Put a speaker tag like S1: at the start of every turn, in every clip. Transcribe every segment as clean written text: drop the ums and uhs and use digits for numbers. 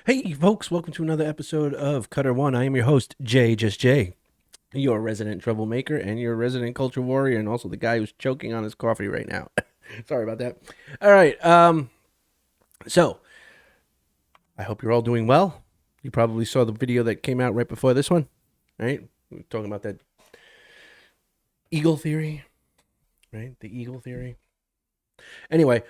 S1: Hey, folks, welcome to another episode of Cutter One. I am your host, Jay, just Jay, your resident troublemaker and your resident culture warrior, and also the guy who's choking on his coffee right now. Sorry about that. All right. So I hope you're all doing well. You probably saw the video that came out right before this one, right? We're talking about that eagle theory, right? The eagle theory. Anyway,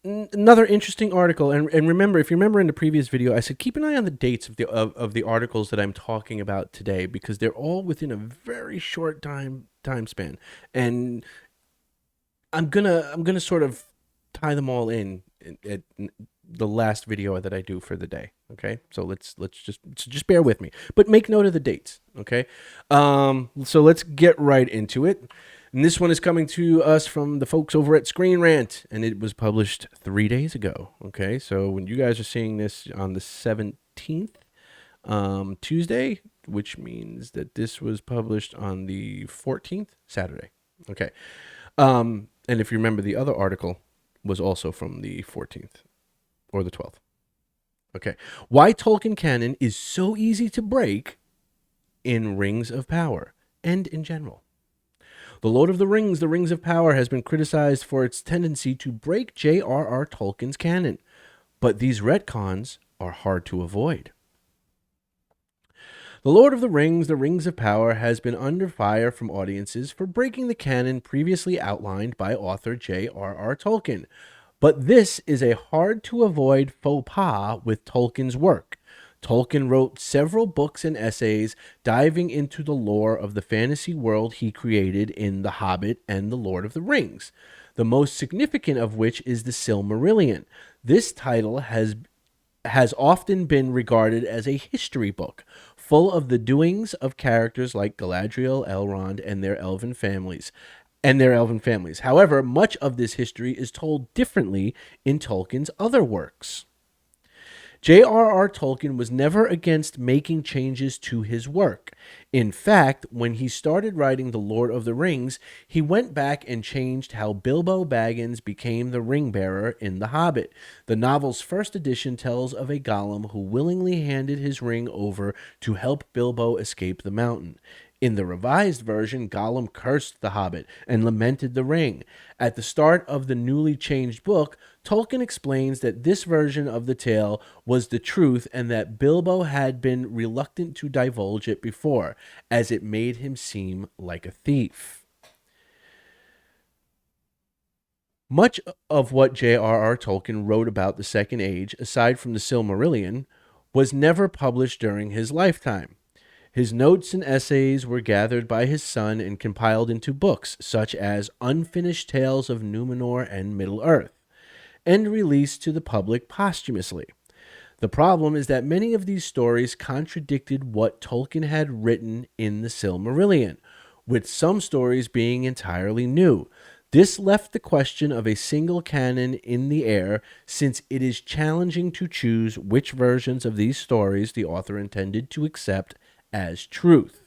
S1: another interesting article, and remember, if you remember in the previous video, I said keep an eye on the dates of the articles that I'm talking about today, because they're all within a very short time span, and I'm gonna sort of tie them all in at the last video that I do for the day. Okay, so let's just bear with me, but make note of the dates. Okay, so let's get right into it. And this one is coming to us from the folks over at Screen Rant, and it was published 3 days ago. Okay, so when you guys are seeing this on the 17th, Tuesday, which means that this was published on the 14th, Saturday. Okay, and if you remember, the other article was also from the 14th or the 12th. Okay, why Tolkien canon is so easy to break in Rings of Power and in general. The Lord of the Rings of Power, has been criticized for its tendency to break J.R.R. Tolkien's canon, but these retcons are hard to avoid. The Lord of the Rings of Power, has been under fire from audiences for breaking the canon previously outlined by author J.R.R. Tolkien, but this is a hard to avoid faux pas with Tolkien's work. Tolkien wrote several books and essays diving into the lore of the fantasy world he created in The Hobbit and The Lord of the Rings, the most significant of which is the Silmarillion. This title has often been regarded as a history book, full of the doings of characters like Galadriel, Elrond, and their elven families. However, much of this history is told differently in Tolkien's other works. J.R.R. Tolkien was never against making changes to his work. In fact, when he started writing The Lord of the Rings, he went back and changed how Bilbo Baggins became the ring bearer in The Hobbit. The novel's first edition tells of a Gollum who willingly handed his ring over to help Bilbo escape the mountain. In the revised version, Gollum cursed the Hobbit and lamented the ring. At the start of the newly changed book, Tolkien explains that this version of the tale was the truth and that Bilbo had been reluctant to divulge it before, as it made him seem like a thief. Much of what J.R.R. Tolkien wrote about the Second Age, aside from the Silmarillion, was never published during his lifetime. His notes and essays were gathered by his son and compiled into books such as Unfinished Tales of Numenor and Middle-earth, and released to the public posthumously. The problem is that many of these stories contradicted what Tolkien had written in the Silmarillion, with some stories being entirely new. This left the question of a single canon in the air, since it is challenging to choose which versions of these stories the author intended to accept as truth.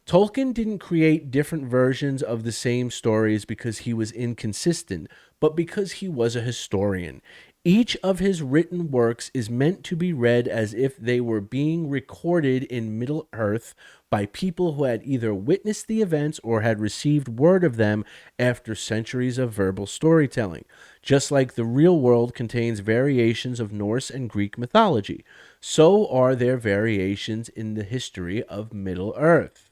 S1: Tolkien didn't create different versions of the same stories because he was inconsistent, but because he was a historian. Each of his written works is meant to be read as if they were being recorded in Middle-earth by people who had either witnessed the events or had received word of them after centuries of verbal storytelling. Just like the real world contains variations of Norse and Greek mythology, so are there variations in the history of Middle-earth.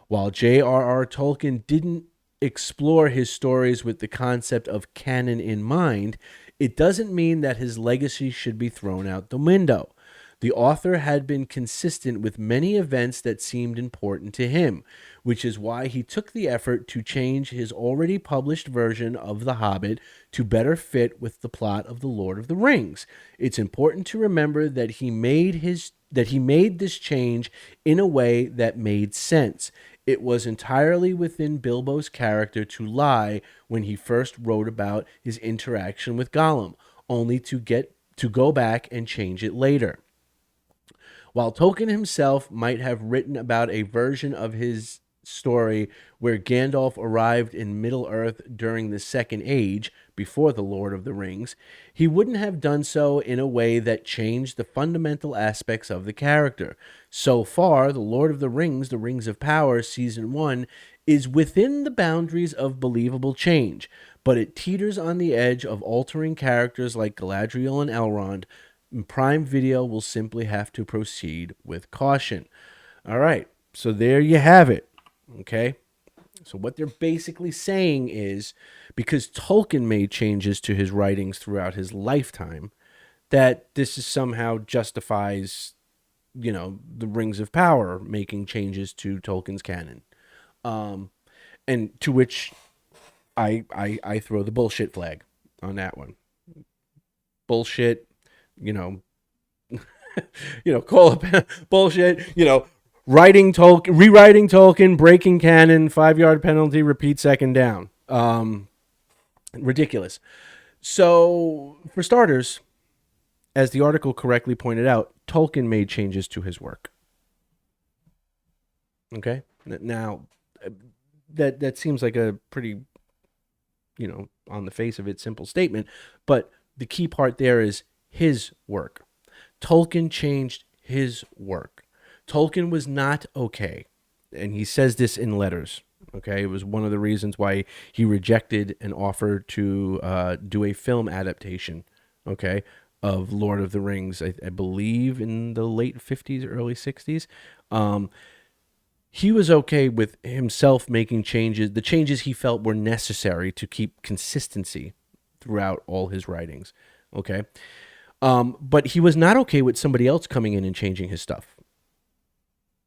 S1: While J.R.R. Tolkien didn't explore his stories with the concept of canon in mind, it doesn't mean that his legacy should be thrown out the window. The author had been consistent with many events that seemed important to him, which is why he took the effort to change his already published version of The Hobbit to better fit with the plot of The Lord of the Rings. It's important to remember that he made this change in a way that made sense. It was entirely within Bilbo's character to lie when he first wrote about his interaction with Gollum, only to go back and change it later. While Tolkien himself might have written about a version of his story where Gandalf arrived in Middle Earth during the Second Age, before the Lord of the Rings, he wouldn't have done so in a way that changed the fundamental aspects of the character. So far, The Lord of the Rings, The Rings of Power, Season 1, is within the boundaries of believable change, but it teeters on the edge of altering characters like Galadriel and Elrond. Prime Video will simply have to proceed with caution. All right, so there you have it. Okay. So what they're basically saying is, because Tolkien made changes to his writings throughout his lifetime, that this is somehow justifies, the Rings of Power making changes to Tolkien's canon. And to which I throw the bullshit flag on that one. Bullshit, you know, call it bullshit, rewriting Tolkien, breaking canon, 5-yard penalty, repeat second down. Ridiculous. So, for starters, as the article correctly pointed out, Tolkien made changes to his work. Okay? Now, that seems like a pretty, on the face of it, simple statement, but the key part there is his work. Tolkien changed his work. Tolkien was not okay, and he says this in letters. Okay, it was one of the reasons why he rejected an offer to do a film adaptation. Okay, of Lord of the Rings. I believe in the late 50s, early 60s. He was okay with himself making changes, the changes he felt were necessary to keep consistency throughout all his writings. Okay, but he was not okay with somebody else coming in and changing his stuff.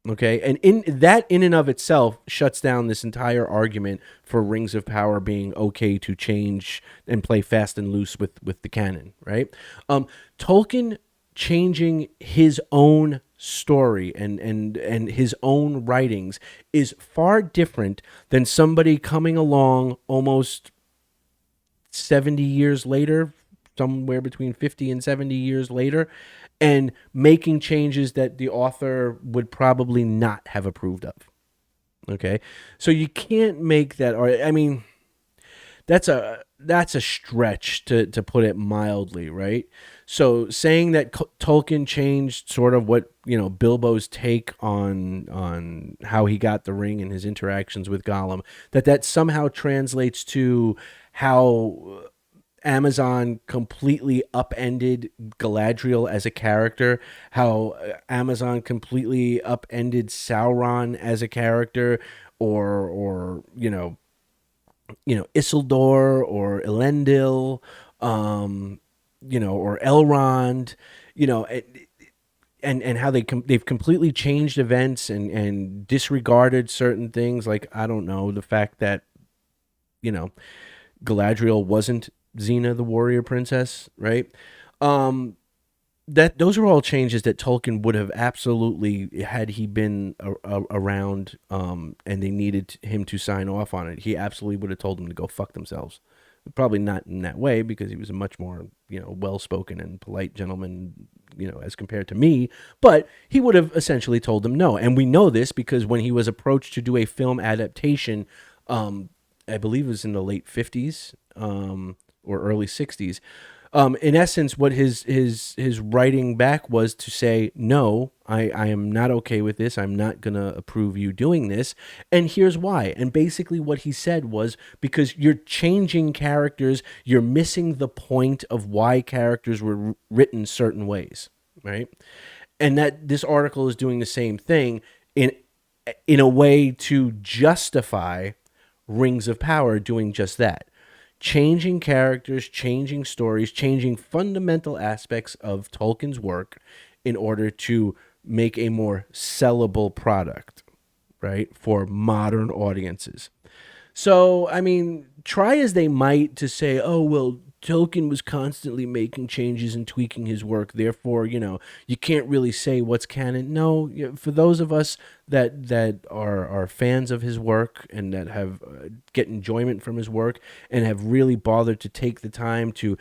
S1: Okay, and in and of itself shuts down this entire argument for Rings of Power being okay to change and play fast and loose with the canon, right? Tolkien changing his own story and his own writings is far different than somebody coming along almost 70 years later, somewhere between 50 and 70 years later, and making changes that the author would probably not have approved of. Okay? So you can't make that, or I mean, that's a stretch to put it mildly, right? So saying that Tolkien changed sort of what, Bilbo's take on how he got the ring and his interactions with Gollum, that somehow translates to how Amazon completely upended Galadriel as a character, how Amazon completely upended Sauron as a character, or Isildur or Elendil, or Elrond, and how they've completely changed events and disregarded certain things, like, I don't know, the fact that Galadriel wasn't Xena the warrior princess, right? That those are all changes that Tolkien would have absolutely, had he been around, and they needed him to sign off on it, he absolutely would have told them to go fuck themselves. Probably not in that way, because he was a much more, well-spoken and polite gentleman, as compared to me, but he would have essentially told them no. And we know this because when he was approached to do a film adaptation, I believe it was in the late 50s, or early 60s. In essence, what his writing back was to say, no, I am not okay with this. I'm not going to approve you doing this. And here's why. And basically what he said was, because you're changing characters, you're missing the point of why characters were written certain ways, right? And that this article is doing the same thing in a way to justify Rings of Power doing just that. Changing characters, changing stories, changing fundamental aspects of Tolkien's work in order to make a more sellable product, right, for modern audiences. So, I mean, try as they might to say, oh, well, Tolkien was constantly making changes and tweaking his work. Therefore, you can't really say what's canon. No, for those of us that are fans of his work and that have get enjoyment from his work and have really bothered to take the time to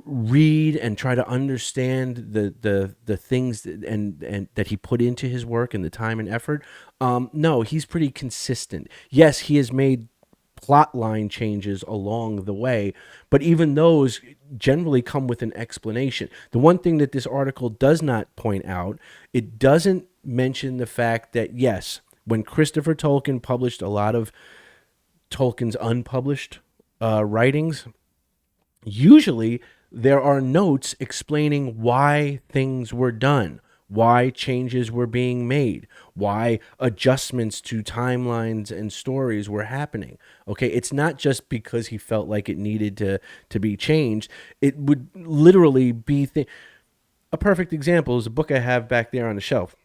S1: read and try to understand the things and that he put into his work and the time and effort. No, he's pretty consistent. Yes, he has made plot line changes along the way, but even those generally come with an explanation. The one thing that this article does not point out, it doesn't mention the fact that yes, when Christopher Tolkien published a lot of Tolkien's unpublished writings, usually there are notes explaining why things were done, why changes were being made, why adjustments to timelines and stories were happening. Okay, it's not just because he felt like it needed to be changed. It would literally be a perfect example is a book I have back there on the shelf,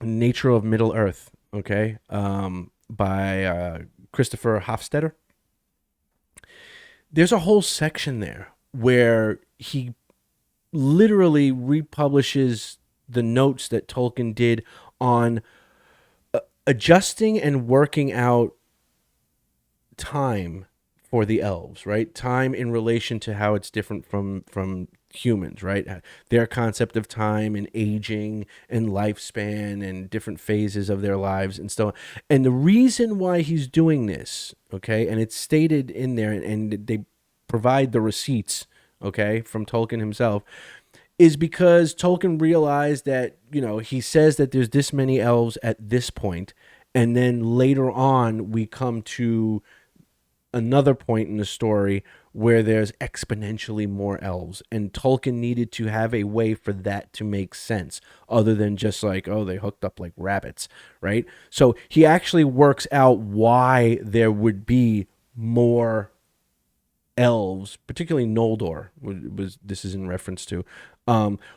S1: Nature of Middle Earth. Okay, by Christopher Hofstadter. There's a whole section there where he literally republishes the notes that Tolkien did on adjusting and working out time for the elves, right? Time in relation to how it's different from humans, right? Their concept of time and aging and lifespan and different phases of their lives and so on. And the reason why he's doing this, okay, and it's stated in there, and they provide the receipts, okay, from Tolkien himself, is because Tolkien realized that, he says that there's this many elves at this point, and then later on we come to another point in the story where there's exponentially more elves, and Tolkien needed to have a way for that to make sense other than just like, oh, they hooked up like rabbits, right? So he actually works out why there would be more elves, particularly Noldor was this is in reference to,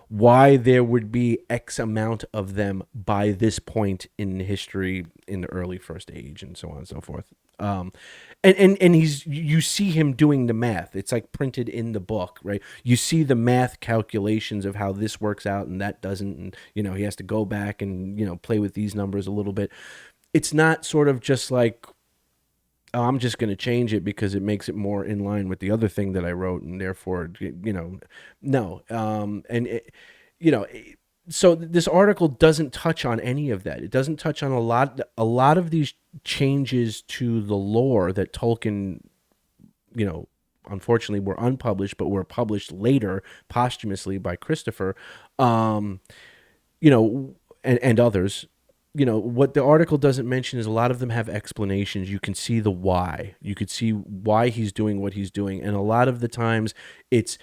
S1: why there would be X amount of them by this point in history in the early First Age and so on and so forth. And you see him doing the math. It's like printed in the book, right? You see the math calculations of how this works out and that doesn't, and he has to go back and play with these numbers a little bit. It's not sort of just like, oh, I'm just going to change it because it makes it more in line with the other thing that I wrote, and therefore, no. So this article doesn't touch on any of that. It doesn't touch on a lot of these changes to the lore that Tolkien, unfortunately were unpublished, but were published later posthumously by Christopher, and others. What the article doesn't mention is a lot of them have explanations. You can see the why. You could see why he's doing what he's doing. And a lot of the times it's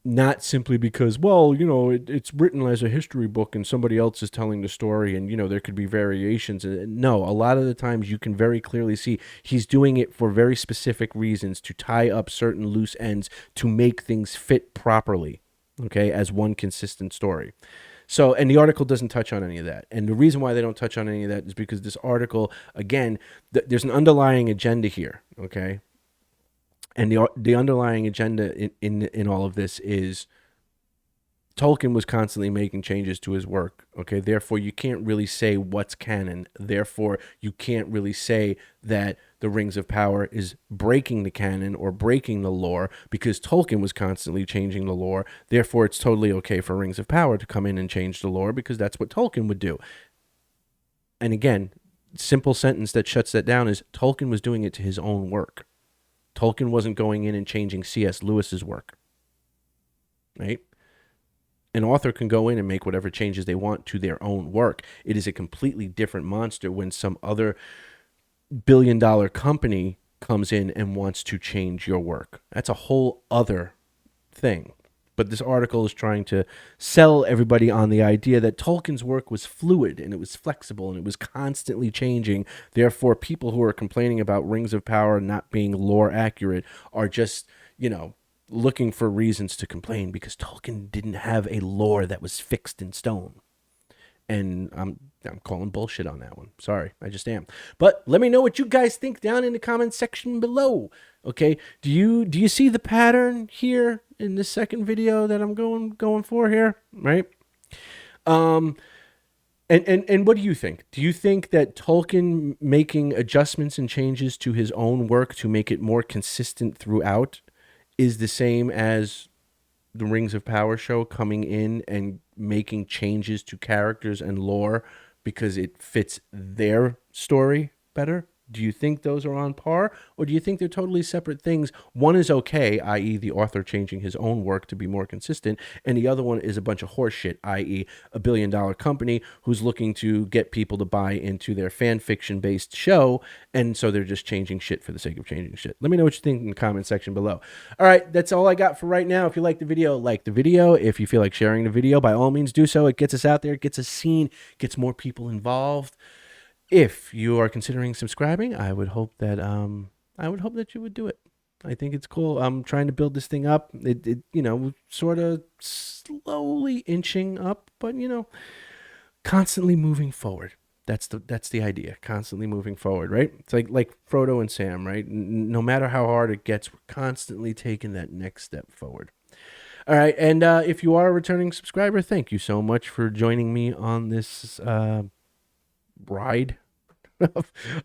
S1: not simply because, well, it's written as a history book and somebody else is telling the story and, there could be variations. No, a lot of the times you can very clearly see he's doing it for very specific reasons to tie up certain loose ends to make things fit properly, okay, as one consistent story. So, and the article doesn't touch on any of that. And the reason why they don't touch on any of that is because this article, again, there's an underlying agenda here, okay? And the underlying agenda in all of this is Tolkien was constantly making changes to his work, okay? Therefore, you can't really say what's canon. Therefore, you can't really say that the Rings of Power is breaking the canon or breaking the lore because Tolkien was constantly changing the lore. Therefore, it's totally okay for Rings of Power to come in and change the lore because that's what Tolkien would do. And again, simple sentence that shuts that down is Tolkien was doing it to his own work. Tolkien wasn't going in and changing C.S. Lewis's work, right? An author can go in and make whatever changes they want to their own work. It is a completely different monster when some other billion-dollar company comes in and wants to change your work. That's a whole other thing. But this article is trying to sell everybody on the idea that Tolkien's work was fluid and it was flexible and it was constantly changing. Therefore, people who are complaining about Rings of Power not being lore accurate are just, looking for reasons to complain because Tolkien didn't have a lore that was fixed in stone. And I'm calling bullshit on that one. Sorry, I just am. But let me know what you guys think down in the comment section below. Okay, do you see the pattern here in this second video that I'm going for here, right? And what do you think? Do you think that Tolkien making adjustments and changes to his own work to make it more consistent throughout is the same as the Rings of Power show coming in and making changes to characters and lore because it fits their story better? Do you think those are on par, or do you think they're totally separate things? One is okay, i.e., the author changing his own work to be more consistent, and the other one is a bunch of horseshit, i.e., $1 billion company who's looking to get people to buy into their fan fiction based show, and so they're just changing shit for the sake of changing shit. Let me know what you think in the comment section below. All right, that's all I got for right now. If you like the video, like the video. If you feel like sharing the video, by all means do so. It gets us out there, it gets us seen, gets more people involved. If you are considering subscribing, I would hope that you would do it. I think it's cool. I'm trying to build this thing up. It sort of slowly inching up, but constantly moving forward. That's the idea. Constantly moving forward, right? It's like Frodo and Sam, right? No matter how hard it gets, we're constantly taking that next step forward. All right, and if you are a returning subscriber, thank you so much for joining me on this ride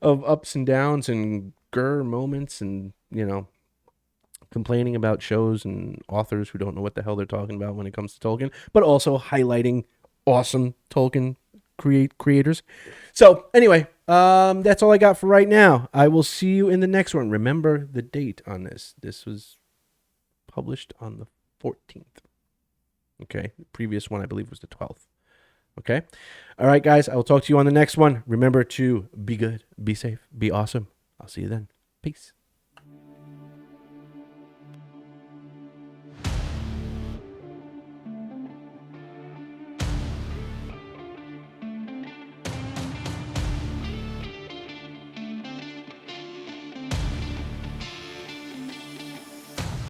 S1: of ups and downs and moments, and complaining about shows and authors who don't know what the hell they're talking about when it comes to Tolkien, but also highlighting awesome Tolkien creators. So anyway, that's all I got for right now. I will see you in the next one. Remember the date on this. This was published on the 14th. Okay, the previous one I believe was the 12th. Okay. All right, guys. I will talk to you on the next one. Remember to be good, be safe, be awesome. I'll see you then. Peace.